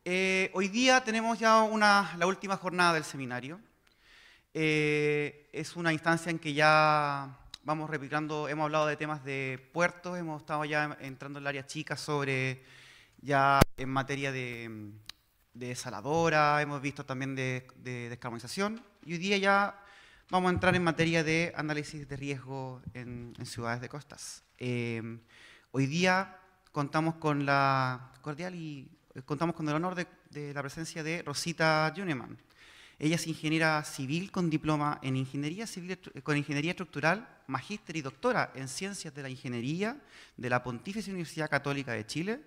Hoy día tenemos ya la última jornada del seminario. Es una instancia en que ya vamos replicando, hemos hablado de temas de puertos, hemos estado ya entrando en el área chica sobre ya en materia de desaladora, hemos visto también de descarbonización, y hoy día ya vamos a entrar en materia de análisis de riesgo en ciudades de costas. Hoy día contamos con contamos con el honor de la presencia de Rosita Juneman. Ella es ingeniera civil con diploma en ingeniería civil con ingeniería estructural, magíster y doctora en ciencias de la ingeniería de la Pontificia Universidad Católica de Chile.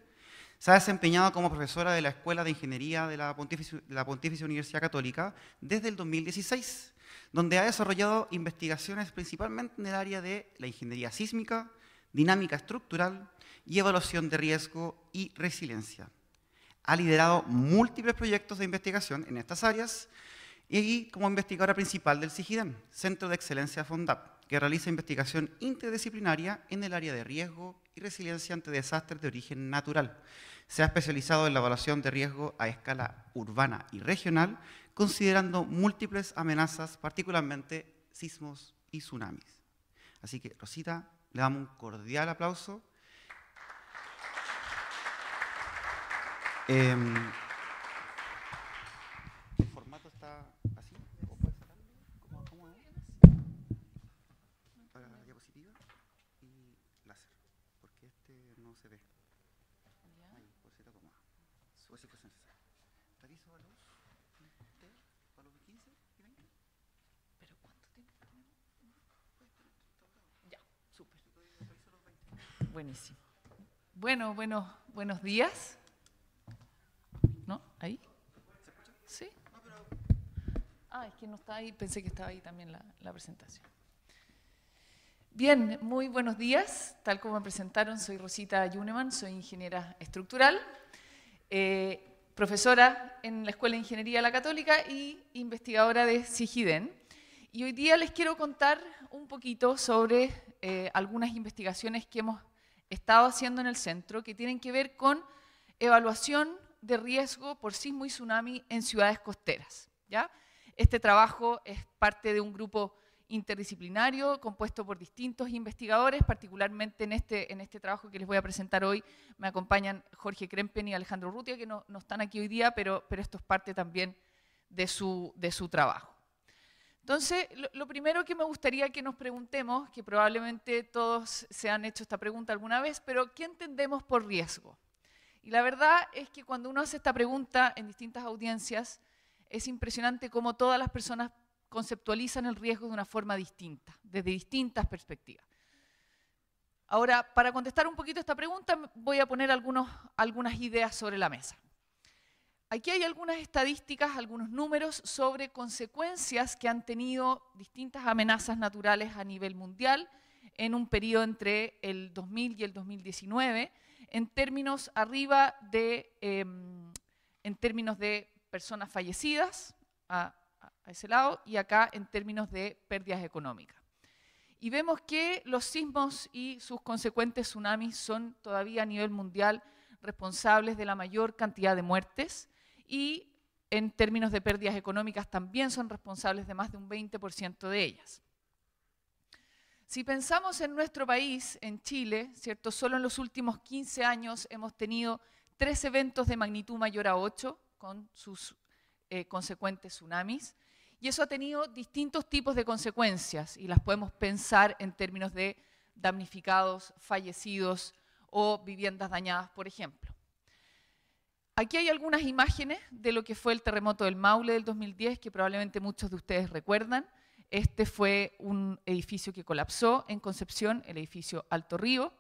Se ha desempeñado como profesora de la Escuela de Ingeniería de la Pontificia Universidad Católica desde el 2016, donde ha desarrollado investigaciones principalmente en el área de la ingeniería sísmica, dinámica estructural y evaluación de riesgo y resiliencia. Ha liderado múltiples proyectos de investigación en estas áreas y como investigadora principal del CIGIDEM, Centro de Excelencia FONDAP, que realiza investigación interdisciplinaria en el área de riesgo y resiliencia ante desastres de origen natural. Se ha especializado en la evaluación de riesgo a escala urbana y regional, considerando múltiples amenazas, particularmente sismos y tsunamis. Así que, Rosita, le damos un cordial aplauso. ¿El formato está así? ¿O puede sacarlo? ¿Cómo es? Para la diapositiva y láser, porque este no se ve. Ahí, por si te acomoda. O si fuese necesario. ¿Te aviso a los 15 y 20? ¿Pero cuánto tiempo tenemos? Ya, súper. Buenísimo. Bueno, buenos días. ¿No? ¿Ahí? ¿Sí? Ah, es que no está ahí, pensé que estaba ahí también la presentación. Bien, muy buenos días. Tal como me presentaron, soy Rosita Juneman, soy ingeniera estructural, profesora en la Escuela de Ingeniería de la Católica y investigadora de CIGIDEN. Y hoy día les quiero contar un poquito sobre algunas investigaciones que hemos estado haciendo en el centro que tienen que ver con evaluación de riesgo por sismo y tsunami en ciudades costeras, ¿ya? Este trabajo es parte de un grupo interdisciplinario compuesto por distintos investigadores, particularmente en este trabajo que les voy a presentar hoy me acompañan Jorge Krempen y Alejandro Urrutia, que no están aquí hoy día, pero esto es parte también de su trabajo. Entonces, lo primero que me gustaría que nos preguntemos, que probablemente todos se han hecho esta pregunta alguna vez, pero ¿qué entendemos por riesgo? Y la verdad es que cuando uno hace esta pregunta en distintas audiencias, es impresionante cómo todas las personas conceptualizan el riesgo de una forma distinta, desde distintas perspectivas. Ahora, para contestar un poquito esta pregunta, voy a poner algunas ideas sobre la mesa. Aquí hay algunas estadísticas, algunos números sobre consecuencias que han tenido distintas amenazas naturales a nivel mundial en un periodo entre el 2000 y el 2019, en términos en términos de personas fallecidas a ese lado y acá en términos de pérdidas económicas. Y vemos que los sismos y sus consecuentes tsunamis son todavía a nivel mundial responsables de la mayor cantidad de muertes y en términos de pérdidas económicas también son responsables de más de un 20% de ellas. Si pensamos en nuestro país, en Chile, ¿cierto? Solo en los últimos 15 años hemos tenido 3 eventos de magnitud mayor a 8 con sus consecuentes tsunamis, y eso ha tenido distintos tipos de consecuencias y las podemos pensar en términos de damnificados, fallecidos o viviendas dañadas, por ejemplo. Aquí hay algunas imágenes de lo que fue el terremoto del Maule del 2010, que probablemente muchos de ustedes recuerdan. Este fue un edificio que colapsó en Concepción, el edificio Alto Río,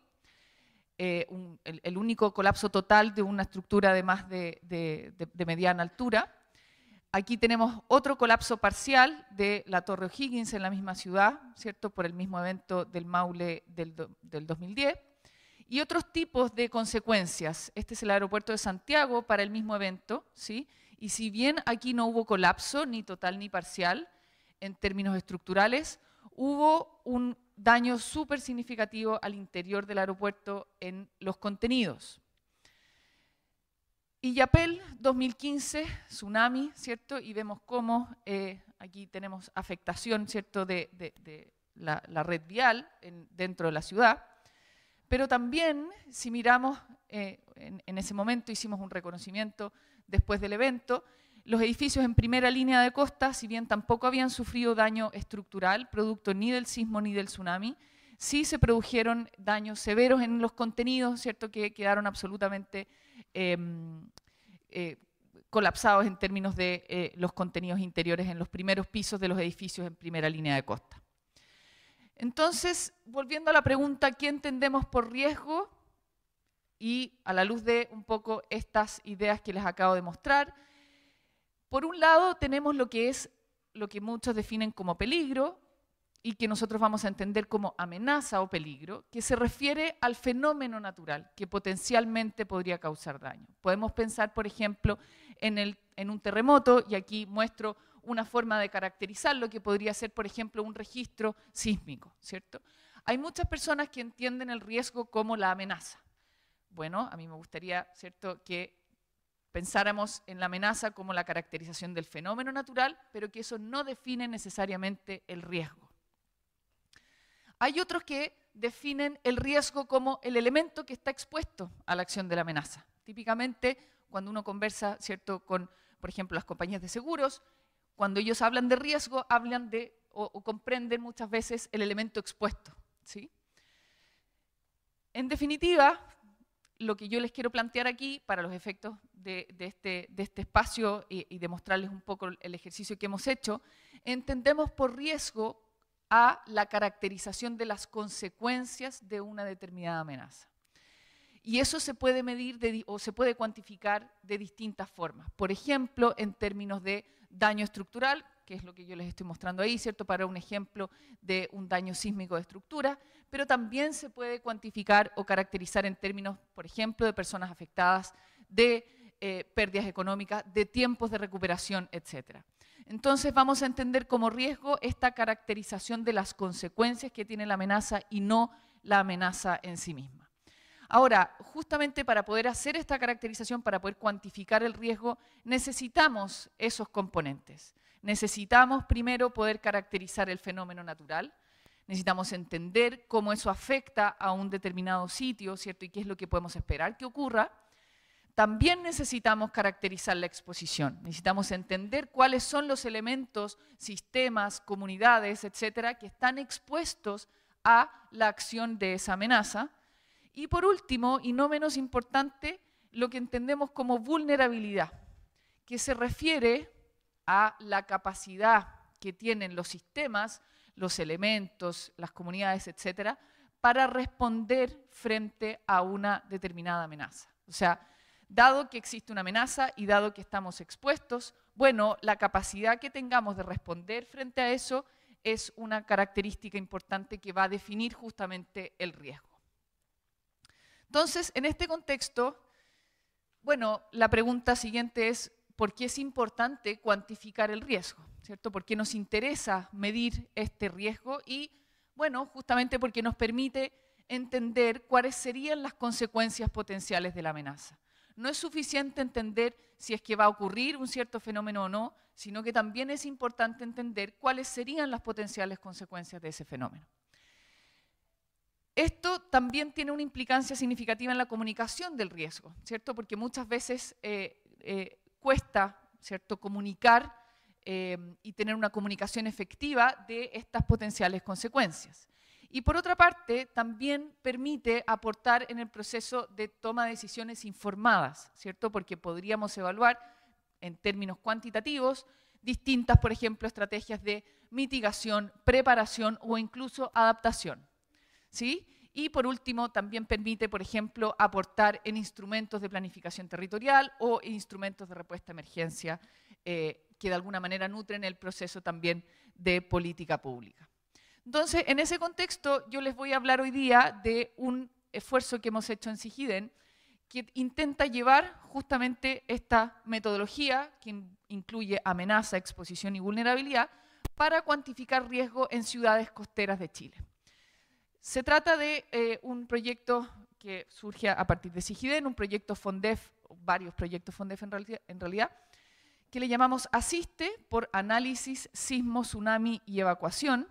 el único colapso total de una estructura de más de mediana altura. Aquí tenemos otro colapso parcial de la Torre O'Higgins en la misma ciudad, ¿cierto? Por el mismo evento del Maule del 2010. Y otros tipos de consecuencias. Este es el aeropuerto de Santiago para el mismo evento, ¿sí? Y si bien aquí no hubo colapso, ni total ni parcial, en términos estructurales, hubo un daño súper significativo al interior del aeropuerto en los contenidos. Illapel, 2015, tsunami, ¿cierto? Y vemos cómo aquí tenemos afectación, ¿cierto?, de la red vial dentro de la ciudad. Pero también, si miramos, en ese momento hicimos un reconocimiento después del evento, los edificios en primera línea de costa, si bien tampoco habían sufrido daño estructural, producto ni del sismo ni del tsunami, sí se produjeron daños severos en los contenidos, ¿cierto?, que quedaron absolutamente colapsados en términos de los contenidos interiores en los primeros pisos de los edificios en primera línea de costa. Entonces, volviendo a la pregunta, ¿qué entendemos por riesgo? Y a la luz de un poco estas ideas que les acabo de mostrar, por un lado tenemos lo que muchos definen como peligro y que nosotros vamos a entender como amenaza o peligro, que se refiere al fenómeno natural que potencialmente podría causar daño. Podemos pensar, por ejemplo, en un terremoto, y aquí muestro una forma de caracterizar lo que podría ser, por ejemplo, un registro sísmico, ¿cierto? Hay muchas personas que entienden el riesgo como la amenaza. Bueno, a mí me gustaría, ¿cierto?, que pensáramos en la amenaza como la caracterización del fenómeno natural, pero que eso no define necesariamente el riesgo. Hay otros que definen el riesgo como el elemento que está expuesto a la acción de la amenaza. Típicamente, cuando uno conversa, ¿cierto?, con, por ejemplo, las compañías de seguros, cuando ellos hablan de riesgo, hablan de o comprenden muchas veces el elemento expuesto, ¿sí? En definitiva, lo que yo les quiero plantear aquí, para los efectos de este espacio y demostrarles un poco el ejercicio que hemos hecho, entendemos por riesgo a la caracterización de las consecuencias de una determinada amenaza. Y eso se puede medir o se puede cuantificar de distintas formas. Por ejemplo, en términos de daño estructural, que es lo que yo les estoy mostrando ahí, ¿cierto?, para un ejemplo de un daño sísmico de estructura, pero también se puede cuantificar o caracterizar en términos, por ejemplo, de personas afectadas, de pérdidas económicas, de tiempos de recuperación, etc. Entonces vamos a entender como riesgo esta caracterización de las consecuencias que tiene la amenaza y no la amenaza en sí misma. Ahora, justamente para poder hacer esta caracterización, para poder cuantificar el riesgo, necesitamos esos componentes. Necesitamos primero poder caracterizar el fenómeno natural, necesitamos entender cómo eso afecta a un determinado sitio, ¿cierto?, y qué es lo que podemos esperar que ocurra. También necesitamos caracterizar la exposición, necesitamos entender cuáles son los elementos, sistemas, comunidades, etcétera, que están expuestos a la acción de esa amenaza. Y por último, y no menos importante, lo que entendemos como vulnerabilidad, que se refiere a la capacidad que tienen los sistemas, los elementos, las comunidades, etcétera, para responder frente a una determinada amenaza. O sea, dado que existe una amenaza y dado que estamos expuestos, bueno, la capacidad que tengamos de responder frente a eso es una característica importante que va a definir justamente el riesgo. Entonces, en este contexto, bueno, la pregunta siguiente es, ¿por qué es importante cuantificar el riesgo? ¿Cierto? ¿Por qué nos interesa medir este riesgo? Y, bueno, justamente porque nos permite entender cuáles serían las consecuencias potenciales de la amenaza. No es suficiente entender si es que va a ocurrir un cierto fenómeno o no, sino que también es importante entender cuáles serían las potenciales consecuencias de ese fenómeno. Esto también tiene una implicancia significativa en la comunicación del riesgo, ¿cierto? Porque muchas veces cuesta, ¿cierto?, comunicar y tener una comunicación efectiva de estas potenciales consecuencias. Y por otra parte, también permite aportar en el proceso de toma de decisiones informadas, ¿cierto? Porque podríamos evaluar en términos cuantitativos distintas, por ejemplo, estrategias de mitigación, preparación o incluso adaptación. ¿Sí? Y por último, también permite, por ejemplo, aportar en instrumentos de planificación territorial o instrumentos de respuesta a emergencia que de alguna manera nutren el proceso también de política pública. Entonces, en ese contexto, yo les voy a hablar hoy día de un esfuerzo que hemos hecho en SIGIDEN que intenta llevar justamente esta metodología que incluye amenaza, exposición y vulnerabilidad para cuantificar riesgo en ciudades costeras de Chile. Se trata de un proyecto que surge a partir de SIGIDEN, un proyecto FONDEF varios proyectos FONDEF en realidad, que le llamamos ASISTE, por Análisis, Sismo, Tsunami y Evacuación,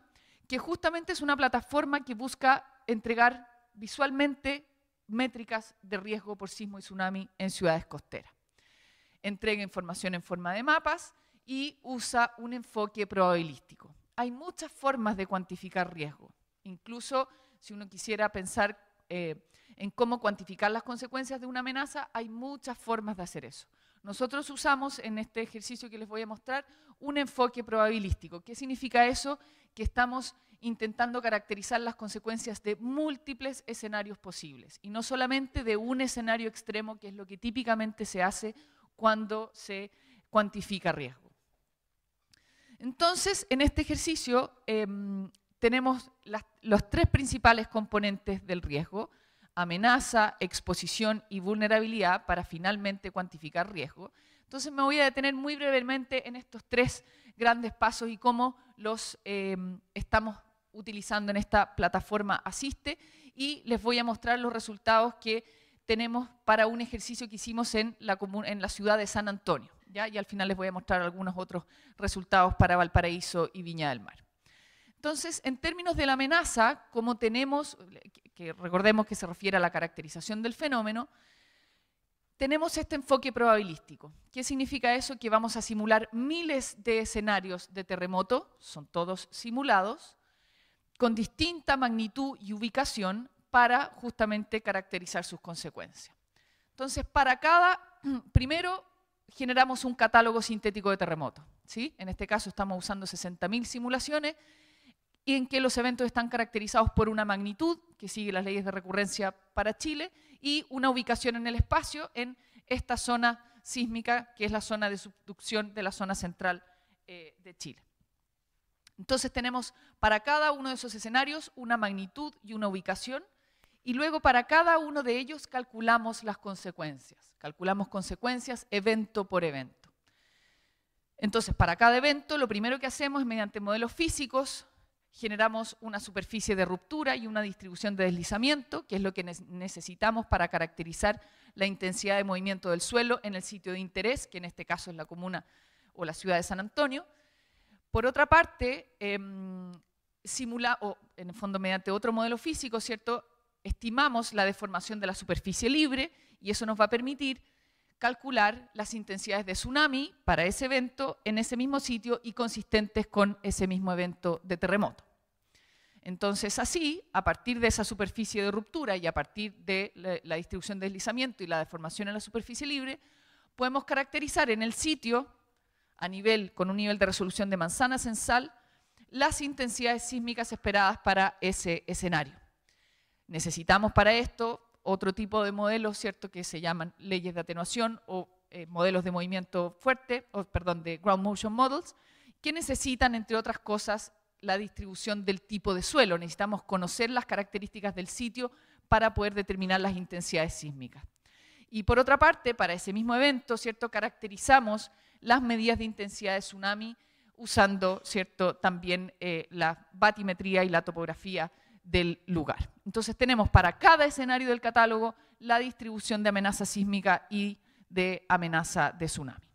que justamente es una plataforma que busca entregar visualmente métricas de riesgo por sismo y tsunami en ciudades costeras. Entrega información en forma de mapas y usa un enfoque probabilístico. Hay muchas formas de cuantificar riesgo. Incluso si uno quisiera pensar en cómo cuantificar las consecuencias de una amenaza, hay muchas formas de hacer eso. Nosotros usamos en este ejercicio que les voy a mostrar un enfoque probabilístico. ¿Qué significa eso? Que estamos intentando caracterizar las consecuencias de múltiples escenarios posibles y no solamente de un escenario extremo, que es lo que típicamente se hace cuando se cuantifica riesgo. Entonces, en este ejercicio tenemos los tres principales componentes del riesgo: amenaza, exposición y vulnerabilidad, para finalmente cuantificar riesgo. Entonces me voy a detener muy brevemente en estos tres grandes pasos y cómo los estamos utilizando en esta plataforma ASISTE, y les voy a mostrar los resultados que tenemos para un ejercicio que hicimos en la ciudad de San Antonio, ¿ya? Y al final les voy a mostrar algunos otros resultados para Valparaíso y Viña del Mar. Entonces, en términos de la amenaza, como tenemos, que recordemos que se refiere a la caracterización del fenómeno, tenemos este enfoque probabilístico. ¿Qué significa eso? Que vamos a simular miles de escenarios de terremoto, son todos simulados, con distinta magnitud y ubicación para justamente caracterizar sus consecuencias. Entonces, primero generamos un catálogo sintético de terremotos, ¿sí? En este caso estamos usando 60.000 simulaciones, y en que los eventos están caracterizados por una magnitud, que sigue las leyes de recurrencia para Chile, y una ubicación en el espacio en esta zona sísmica, que es la zona de subducción de la zona central de Chile. Entonces tenemos para cada uno de esos escenarios una magnitud y una ubicación, y luego para cada uno de ellos calculamos las consecuencias. Calculamos consecuencias evento por evento. Entonces, para cada evento, lo primero que hacemos es, mediante modelos físicos, generamos una superficie de ruptura y una distribución de deslizamiento, que es lo que necesitamos para caracterizar la intensidad de movimiento del suelo en el sitio de interés, que en este caso es la comuna o la ciudad de San Antonio. Por otra parte, en el fondo mediante otro modelo físico, ¿cierto?, estimamos la deformación de la superficie libre, y eso nos va a permitir calcular las intensidades de tsunami para ese evento en ese mismo sitio y consistentes con ese mismo evento de terremoto. Entonces, así, a partir de esa superficie de ruptura y a partir de la distribución de deslizamiento y la deformación en la superficie libre, podemos caracterizar en el sitio, con un nivel de resolución de manzana censal, las intensidades sísmicas esperadas para ese escenario. Necesitamos para esto otro tipo de modelos, ¿cierto?, que se llaman leyes de atenuación o modelos de movimiento fuerte, de ground motion models, que necesitan, entre otras cosas, la distribución del tipo de suelo. Necesitamos conocer las características del sitio para poder determinar las intensidades sísmicas. Y por otra parte, para ese mismo evento, ¿cierto?, caracterizamos las medidas de intensidad de tsunami usando, ¿cierto?, también la batimetría y la topografía del lugar. Entonces tenemos para cada escenario del catálogo la distribución de amenaza sísmica y de amenaza de tsunami.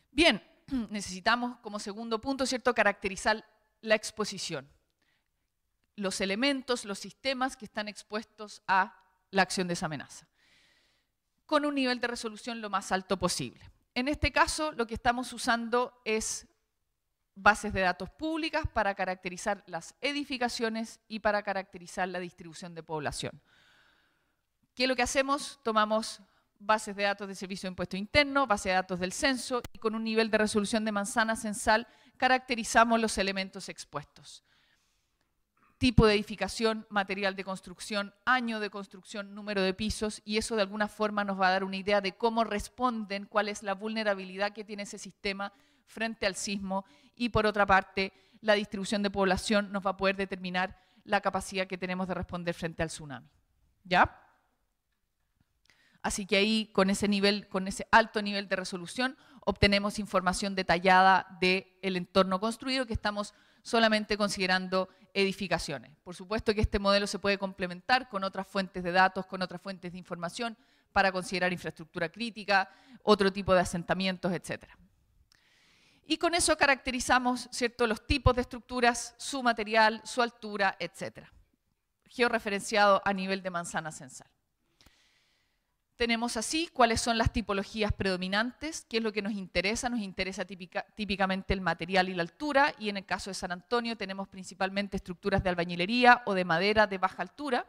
Bien, necesitamos como segundo punto, ¿cierto?, caracterizar la exposición. Los elementos, los sistemas que están expuestos a la acción de esa amenaza, con un nivel de resolución lo más alto posible. En este caso, lo que estamos usando es bases de datos públicas para caracterizar las edificaciones y para caracterizar la distribución de población. ¿Qué es lo que hacemos? Tomamos bases de datos del Servicio de Impuesto Interno, bases de datos del censo, y con un nivel de resolución de manzana censal caracterizamos los elementos expuestos. Tipo de edificación, material de construcción, año de construcción, número de pisos, y eso de alguna forma nos va a dar una idea de cómo responden, cuál es la vulnerabilidad que tiene ese sistema frente al sismo, y por otra parte, la distribución de población nos va a poder determinar la capacidad que tenemos de responder frente al tsunami. ¿Ya? Así que ahí, con ese alto nivel de resolución, obtenemos información detallada del entorno construido, que estamos solamente considerando edificaciones. Por supuesto que este modelo se puede complementar con otras fuentes de datos, con otras fuentes de información, para considerar infraestructura crítica, otro tipo de asentamientos, etc. Y con eso caracterizamos, ¿cierto?, los tipos de estructuras, su material, su altura, etc. Georreferenciado a nivel de manzana censal. Tenemos así cuáles son las tipologías predominantes, qué es lo que nos interesa típicamente el material y la altura, y en el caso de San Antonio tenemos principalmente estructuras de albañilería o de madera de baja altura,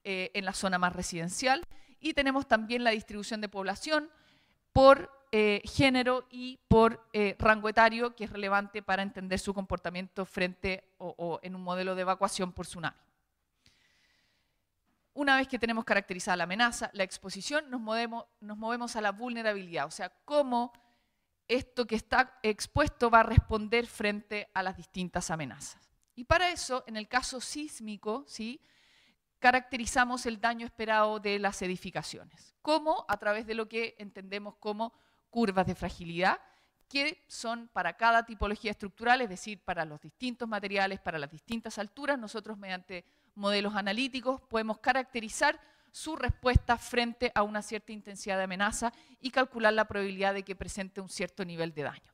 en la zona más residencial, y tenemos también la distribución de población por género y por rango etario, que es relevante para entender su comportamiento frente o en un modelo de evacuación por tsunami. Una vez que tenemos caracterizada la amenaza, la exposición, nos movemos a la vulnerabilidad, o sea, cómo esto que está expuesto va a responder frente a las distintas amenazas. Y para eso, en el caso sísmico, ¿sí?, caracterizamos el daño esperado de las edificaciones. ¿Cómo? A través de lo que entendemos como curvas de fragilidad, que son para cada tipología estructural, es decir, para los distintos materiales, para las distintas alturas. Nosotros, mediante modelos analíticos, podemos caracterizar su respuesta frente a una cierta intensidad de amenaza y calcular la probabilidad de que presente un cierto nivel de daño.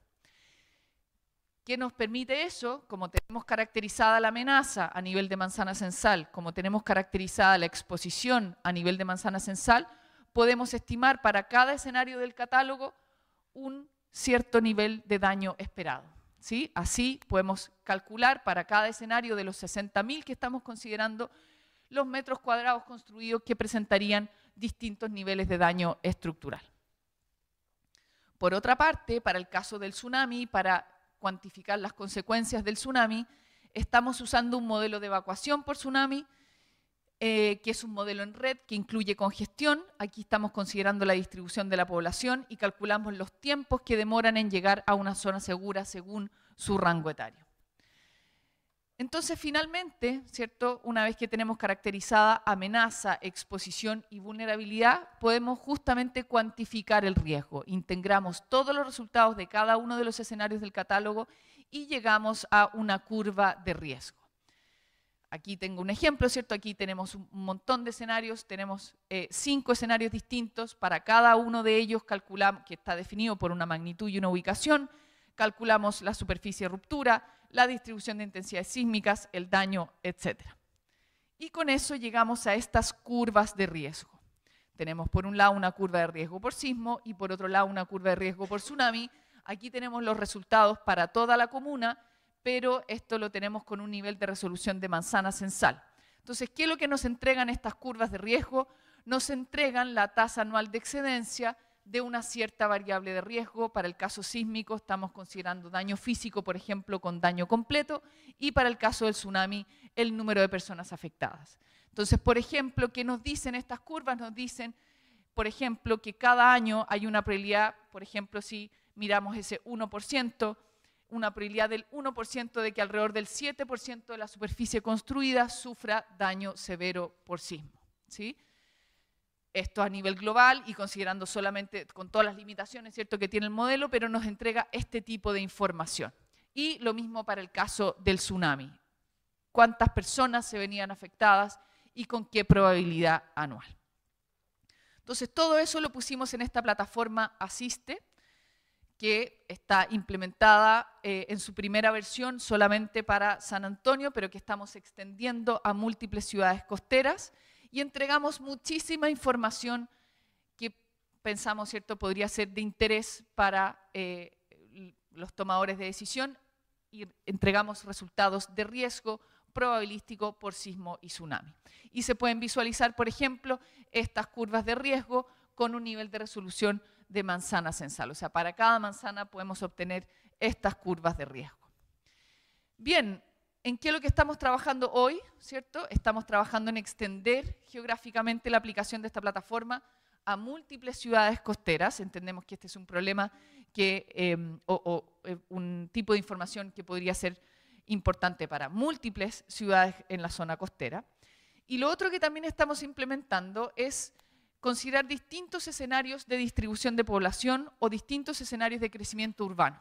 ¿Qué nos permite eso? Como tenemos caracterizada la amenaza a nivel de manzana censal, como tenemos caracterizada la exposición a nivel de manzana censal, podemos estimar para cada escenario del catálogo un cierto nivel de daño esperado, ¿sí? Así podemos calcular para cada escenario de los 60.000 que estamos considerando los metros cuadrados construidos que presentarían distintos niveles de daño estructural. Por otra parte, para el caso del tsunami, para cuantificar las consecuencias del tsunami, estamos usando un modelo de evacuación por tsunami, que es un modelo en red que incluye congestión. Aquí estamos considerando la distribución de la población y calculamos los tiempos que demoran en llegar a una zona segura según su rango etario. Entonces, finalmente, ¿cierto?, una vez que tenemos caracterizada amenaza, exposición y vulnerabilidad, podemos justamente cuantificar el riesgo. Integramos todos los resultados de cada uno de los escenarios del catálogo y llegamos a una curva de riesgo. Aquí tengo un ejemplo, ¿cierto? Aquí tenemos un montón de escenarios, tenemos 5 escenarios distintos. Para cada uno de ellos calculamos, que está definido por una magnitud y una ubicación, calculamos la superficie de ruptura, la distribución de intensidades sísmicas, el daño, etc. Y con eso llegamos a estas curvas de riesgo. Tenemos por un lado una curva de riesgo por sismo y por otro lado una curva de riesgo por tsunami. Aquí tenemos los resultados para toda la comuna, pero esto lo tenemos con un nivel de resolución de manzana censal. Entonces, ¿qué es lo que nos entregan estas curvas de riesgo? Nos entregan la tasa anual de excedencia de una cierta variable de riesgo. Para el caso sísmico estamos considerando daño físico, por ejemplo, con daño completo, y para el caso del tsunami, el número de personas afectadas. Entonces, por ejemplo, ¿qué nos dicen estas curvas? Nos dicen, por ejemplo, que cada año hay una probabilidad, por ejemplo, si miramos ese 1%, una probabilidad del 1% de que alrededor del 7% de la superficie construida sufra daño severo por sismo, ¿sí? Esto a nivel global y considerando solamente con todas las limitaciones, ¿cierto?, que tiene el modelo, pero nos entrega este tipo de información. Y lo mismo para el caso del tsunami. ¿Cuántas personas se venían afectadas y con qué probabilidad anual? Entonces, todo eso lo pusimos en esta plataforma Asiste, que está implementada en su primera versión solamente para San Antonio, pero que estamos extendiendo a múltiples ciudades costeras. Y entregamos muchísima información que pensamos, ¿cierto?, podría ser de interés para los tomadores de decisión, y entregamos resultados de riesgo probabilístico por sismo y tsunami. Y se pueden visualizar, por ejemplo, estas curvas de riesgo con un nivel de resolución de manzana censal. O sea, para cada manzana podemos obtener estas curvas de riesgo. Bien. ¿En qué es lo que estamos trabajando hoy? ¿Cierto? Estamos trabajando en extender geográficamente la aplicación de esta plataforma a múltiples ciudades costeras. Entendemos que este es un problema un tipo de información que podría ser importante para múltiples ciudades en la zona costera. Y lo otro que también estamos implementando es considerar distintos escenarios de distribución de población o distintos escenarios de crecimiento urbano.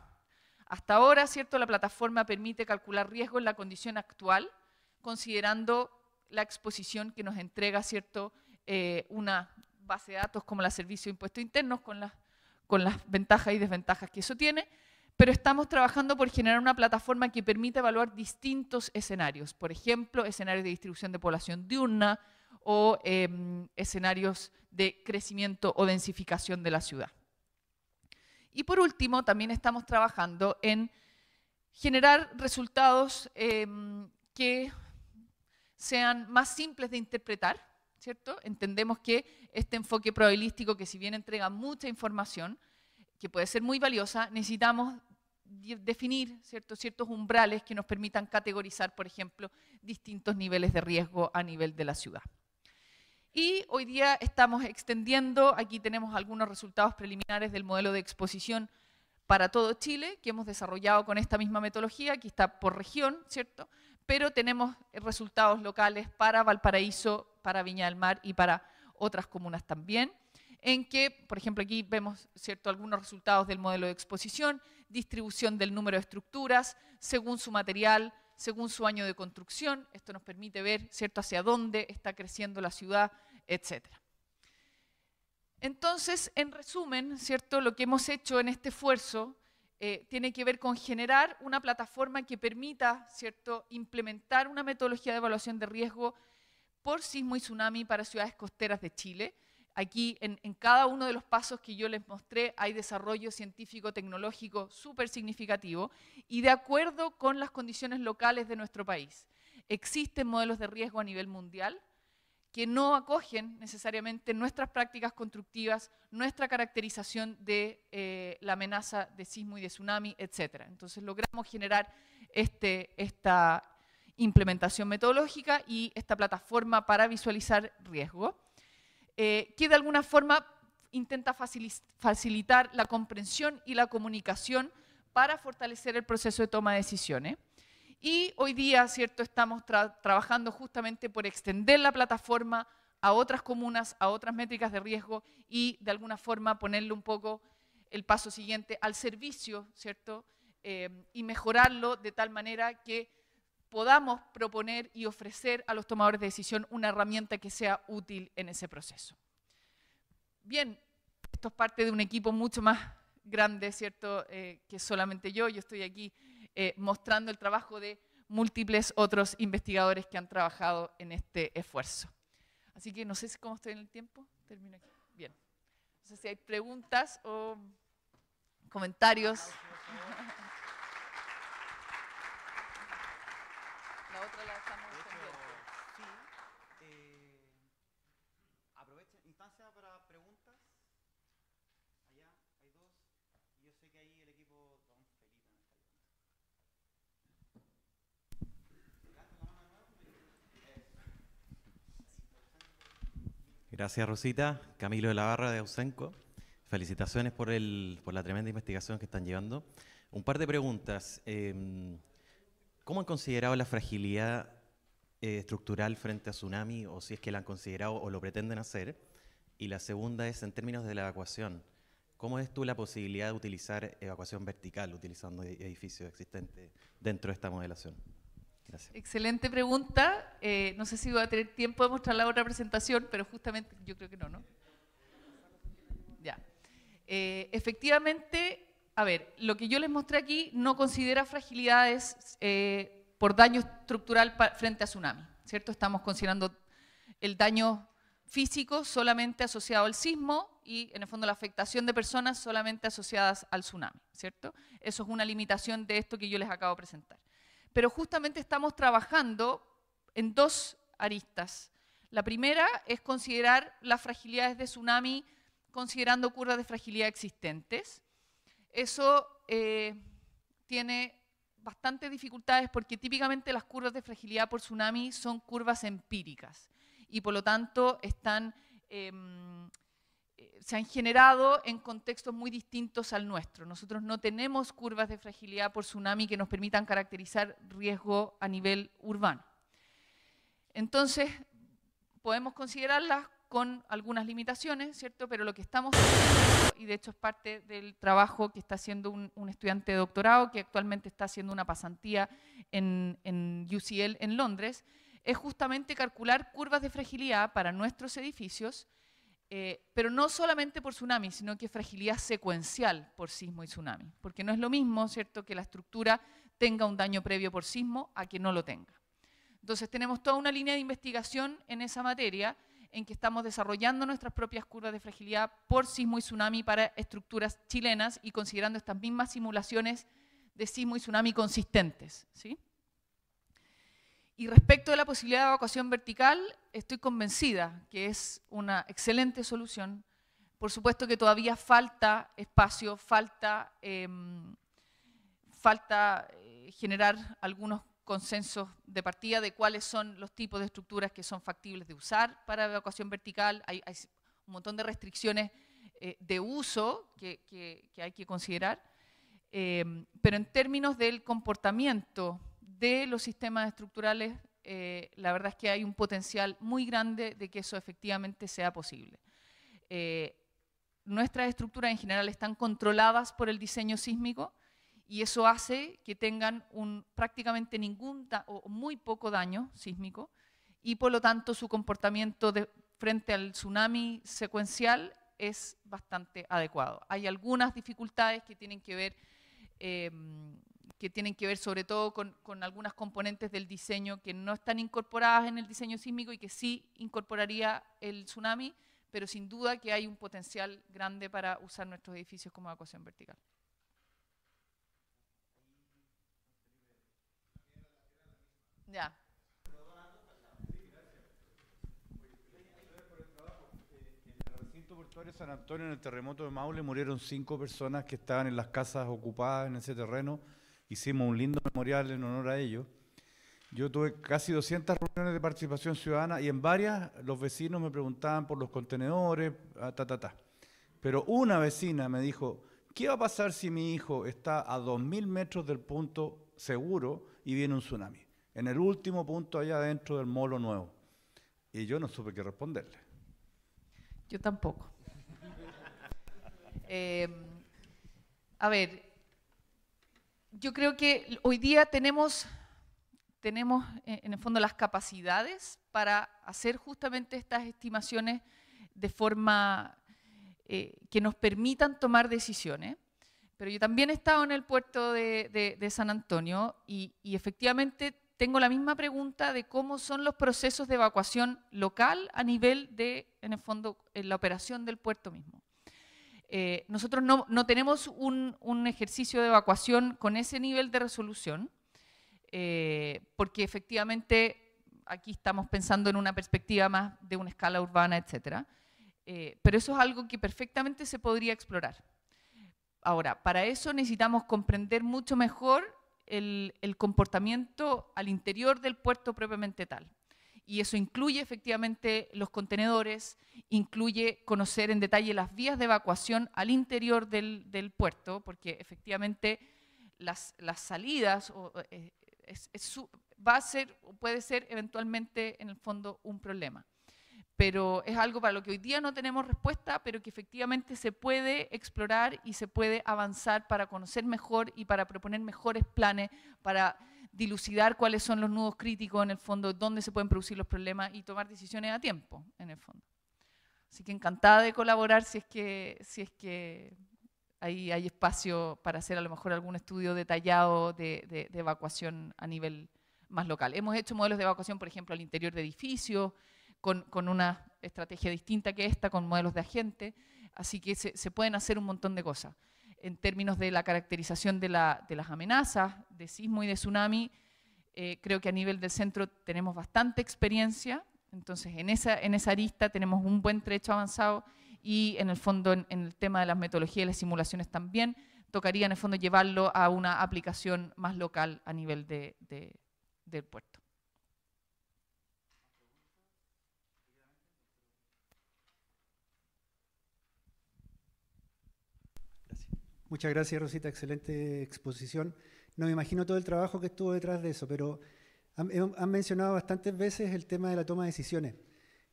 Hasta ahora, ¿cierto?, la plataforma permite calcular riesgo en la condición actual, considerando la exposición que nos entrega, ¿cierto?, una base de datos como la Servicio de Impuestos Internos, con las ventajas y desventajas que eso tiene, pero estamos trabajando por generar una plataforma que permita evaluar distintos escenarios, por ejemplo, escenarios de distribución de población diurna o escenarios de crecimiento o densificación de la ciudad. Y por último, también estamos trabajando en generar resultados que sean más simples de interpretar, ¿cierto? Entendemos que este enfoque probabilístico, que si bien entrega mucha información, que puede ser muy valiosa, necesitamos definir, ¿cierto?, ciertos umbrales que nos permitan categorizar, por ejemplo, distintos niveles de riesgo a nivel de la ciudad. Y hoy día estamos extendiendo, aquí tenemos algunos resultados preliminares del modelo de exposición para todo Chile, que hemos desarrollado con esta misma metodología, aquí está por región, ¿cierto?, pero tenemos resultados locales para Valparaíso, para Viña del Mar y para otras comunas también, en que, por ejemplo, aquí vemos, ¿cierto?, algunos resultados del modelo de exposición, distribución del número de estructuras, según su material, según su año de construcción. Esto nos permite ver, ¿cierto?, hacia dónde está creciendo la ciudad, etc. Entonces, en resumen, ¿cierto?, lo que hemos hecho en este esfuerzo tiene que ver con generar una plataforma que permita, ¿cierto?, implementar una metodología de evaluación de riesgo por sismo y tsunami para ciudades costeras de Chile. Aquí, en cada uno de los pasos que yo les mostré, hay desarrollo científico-tecnológico súper significativo y de acuerdo con las condiciones locales de nuestro país. Existen modelos de riesgo a nivel mundial que no acogen necesariamente nuestras prácticas constructivas, nuestra caracterización de la amenaza de sismo y de tsunami, etc. Entonces logramos generar esta implementación metodológica y esta plataforma para visualizar riesgo, que de alguna forma intenta facilitar la comprensión y la comunicación para fortalecer el proceso de toma de decisiones. Y hoy día, ¿cierto?, estamos trabajando justamente por extender la plataforma a otras comunas, a otras métricas de riesgo y de alguna forma ponerle un poco el paso siguiente al servicio, ¿cierto?, y mejorarlo de tal manera que podamos proponer y ofrecer a los tomadores de decisión una herramienta que sea útil en ese proceso. Bien, esto es parte de un equipo mucho más grande, ¿cierto?, que solamente yo. Yo estoy aquí mostrando el trabajo de múltiples otros investigadores que han trabajado en este esfuerzo. Así que no sé cómo estoy en el tiempo. Termino aquí. Bien. No sé si hay preguntas o comentarios. La otra la dejamos pendiente. Sí. Aprovechen instancia para preguntas. Allá hay dos. Y yo sé que ahí el equipo don Felipe me está ayudando. Gracias, Rosita. Camilo de la Barra de Ausenco. Felicitaciones por la tremenda investigación que están llevando. Un par de preguntas. ¿Cómo han considerado la fragilidad estructural frente a tsunami, o si es que la han considerado o lo pretenden hacer? Y la segunda es, en términos de la evacuación, ¿cómo ves tú la posibilidad de utilizar evacuación vertical, utilizando edificios existentes dentro de esta modelación? Gracias. Excelente pregunta. No sé si voy a tener tiempo de mostrar la otra presentación, pero justamente yo creo que no, ¿no? Ya. Efectivamente, a ver, lo que yo les mostré aquí no considera fragilidades por daño estructural frente a tsunami, ¿cierto? Estamos considerando el daño físico solamente asociado al sismo y, en el fondo, la afectación de personas solamente asociadas al tsunami, ¿cierto? Eso es una limitación de esto que yo les acabo de presentar. Pero justamente estamos trabajando en dos aristas. La primera es considerar las fragilidades de tsunami considerando curvas de fragilidad existentes. Eso tiene bastantes dificultades porque típicamente las curvas de fragilidad por tsunami son curvas empíricas y por lo tanto se han generado en contextos muy distintos al nuestro. Nosotros no tenemos curvas de fragilidad por tsunami que nos permitan caracterizar riesgo a nivel urbano. Entonces, podemos considerarlas con algunas limitaciones, ¿cierto? Pero lo que estamos haciendo, y de hecho es parte del trabajo que está haciendo un estudiante de doctorado que actualmente está haciendo una pasantía en UCL en Londres, es justamente calcular curvas de fragilidad para nuestros edificios pero no solamente por tsunami, sino que fragilidad secuencial por sismo y tsunami, porque no es lo mismo, ¿cierto?, que la estructura tenga un daño previo por sismo a que no lo tenga. Entonces tenemos toda una línea de investigación en esa materia en que estamos desarrollando nuestras propias curvas de fragilidad por sismo y tsunami para estructuras chilenas y considerando estas mismas simulaciones de sismo y tsunami consistentes, ¿sí? Y respecto de la posibilidad de evacuación vertical, estoy convencida que es una excelente solución. Por supuesto que todavía falta espacio, falta generar algunos consensos de partida de cuáles son los tipos de estructuras que son factibles de usar para evacuación vertical. Hay un montón de restricciones de uso que hay que considerar, pero en términos del comportamiento de los sistemas estructurales, la verdad es que hay un potencial muy grande de que eso efectivamente sea posible. Nuestras estructuras en general están controladas por el diseño sísmico y eso hace que tengan prácticamente ningún o muy poco daño sísmico y por lo tanto su comportamiento frente al tsunami secuencial es bastante adecuado. Hay algunas dificultades que tienen que ver sobre todo con algunas componentes del diseño que no están incorporadas en el diseño sísmico y que sí incorporaría el tsunami, pero sin duda que hay un potencial grande para usar nuestros edificios como evacuación vertical. Ya. En el recinto portuario de San Antonio, en el terremoto de Maule, murieron 5 personas que estaban en las casas ocupadas en ese terreno. Hicimos un lindo memorial en honor a ellos. Yo tuve casi 200 reuniones de participación ciudadana y en varias los vecinos me preguntaban por los contenedores, Pero una vecina me dijo, ¿qué va a pasar si mi hijo está a 2000 metros del punto seguro y viene un tsunami? En el último punto allá adentro del molo nuevo. Y yo no supe qué responderle. Yo tampoco. A ver, yo creo que hoy día tenemos en el fondo las capacidades para hacer justamente estas estimaciones de forma que nos permitan tomar decisiones. Pero yo también he estado en el puerto de San Antonio y efectivamente tengo la misma pregunta de cómo son los procesos de evacuación local a nivel de, en el fondo, en la operación del puerto mismo. Nosotros no tenemos un ejercicio de evacuación con ese nivel de resolución, porque efectivamente aquí estamos pensando en una perspectiva más de una escala urbana, etc. Pero eso es algo que perfectamente se podría explorar. Ahora, para eso necesitamos comprender mucho mejor el comportamiento al interior del puerto propiamente tal. Y eso incluye efectivamente los contenedores, incluye conocer en detalle las vías de evacuación al interior del puerto, porque efectivamente las salidas puede ser eventualmente en el fondo un problema. Pero es algo para lo que hoy día no tenemos respuesta, pero que efectivamente se puede explorar y se puede avanzar para conocer mejor y para proponer mejores planes, para dilucidar cuáles son los nudos críticos en el fondo, dónde se pueden producir los problemas y tomar decisiones a tiempo en el fondo. Así que encantada de colaborar si es que hay espacio para hacer a lo mejor algún estudio detallado de evacuación a nivel más local. Hemos hecho modelos de evacuación, por ejemplo, al interior de edificios, con una estrategia distinta que esta, con modelos de agente, así que se pueden hacer un montón de cosas. En términos de la caracterización de las amenazas de sismo y de tsunami, creo que a nivel del centro tenemos bastante experiencia, entonces en esa arista tenemos un buen trecho avanzado y en el fondo en el tema de las metodologías y las simulaciones también tocaría en el fondo llevarlo a una aplicación más local a nivel del puerto. Muchas gracias, Rosita. Excelente exposición. No me imagino todo el trabajo que estuvo detrás de eso, pero han mencionado bastantes veces el tema de la toma de decisiones.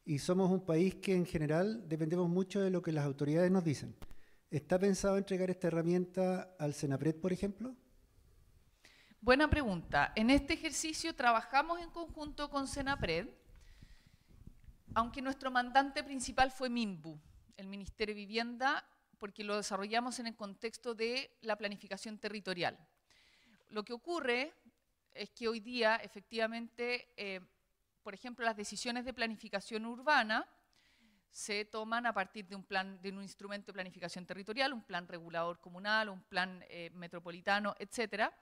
Y somos un país que en general dependemos mucho de lo que las autoridades nos dicen. ¿Está pensado entregar esta herramienta al Senapred, por ejemplo? Buena pregunta. En este ejercicio trabajamos en conjunto con Senapred. aunque nuestro mandante principal fue MINBU, el Ministerio de Vivienda, porque lo desarrollamos en el contexto de la planificación territorial. Lo que ocurre es que hoy día, efectivamente, por ejemplo, las decisiones de planificación urbana se toman a partir de un instrumento de planificación territorial, un plan regulador comunal, un plan metropolitano, etcétera,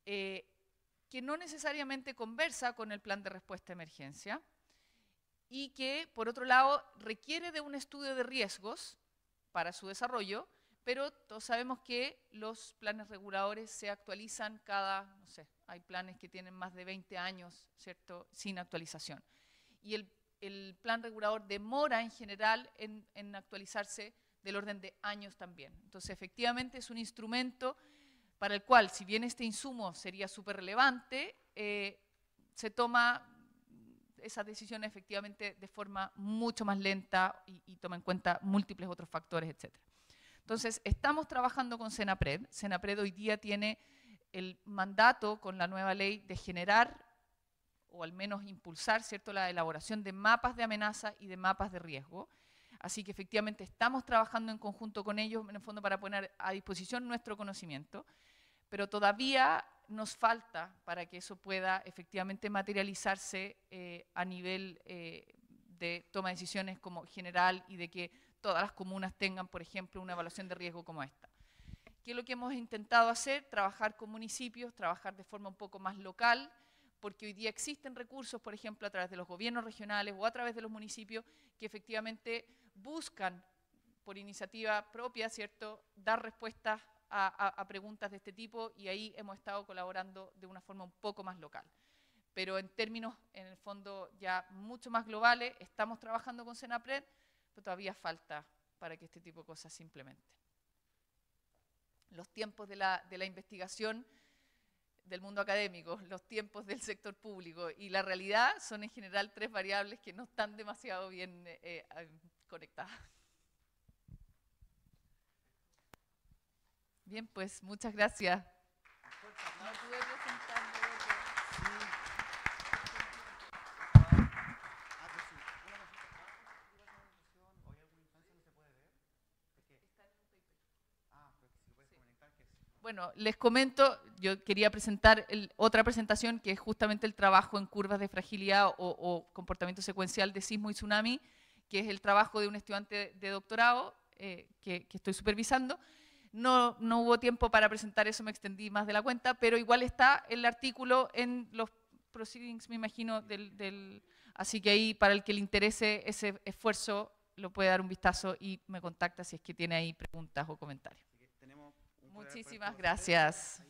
que no necesariamente conversa con el plan de respuesta a emergencia y que, por otro lado, requiere de un estudio de riesgos para su desarrollo, pero todos sabemos que los planes reguladores se actualizan cada, no sé, hay planes que tienen más de 20 años, ¿cierto?, sin actualización. Y el plan regulador demora en general en actualizarse del orden de años también. Entonces, efectivamente, es un instrumento para el cual, si bien este insumo sería súper relevante, se toma esas decisiones efectivamente de forma mucho más lenta y toma en cuenta múltiples otros factores, etc. Entonces, estamos trabajando con Senapred. Senapred hoy día tiene el mandato con la nueva ley de generar o al menos impulsar, ¿cierto?, la elaboración de mapas de amenaza y de mapas de riesgo. Así que efectivamente estamos trabajando en conjunto con ellos, en el fondo, para poner a disposición nuestro conocimiento, pero todavía nos falta para que eso pueda efectivamente materializarse a nivel de toma de decisiones como general y de que todas las comunas tengan, por ejemplo, una evaluación de riesgo como esta. ¿Qué es lo que hemos intentado hacer? Trabajar con municipios, trabajar de forma un poco más local, porque hoy día existen recursos, por ejemplo, a través de los gobiernos regionales o a través de los municipios, que efectivamente buscan, por iniciativa propia, ¿cierto?, dar respuestas a preguntas de este tipo, y ahí hemos estado colaborando de una forma un poco más local. Pero en términos, en el fondo, ya mucho más globales, estamos trabajando con Senapred, pero todavía falta para que este tipo de cosas se implementen. Los tiempos de la investigación del mundo académico, los tiempos del sector público y la realidad son en general tres variables que no están demasiado bien conectadas. Bien, pues muchas gracias. No pude presentarme Bueno, les comento, yo quería presentar otra presentación que es justamente el trabajo en curvas de fragilidad o comportamiento secuencial de sismo y tsunami, que es el trabajo de un estudiante de doctorado que estoy supervisando. No hubo tiempo para presentar eso, me extendí más de la cuenta, pero igual está el artículo en los proceedings, me imagino, así que ahí para el que le interese ese esfuerzo lo puede dar un vistazo y me contacta si es que tiene ahí preguntas o comentarios. Muchísimas gracias.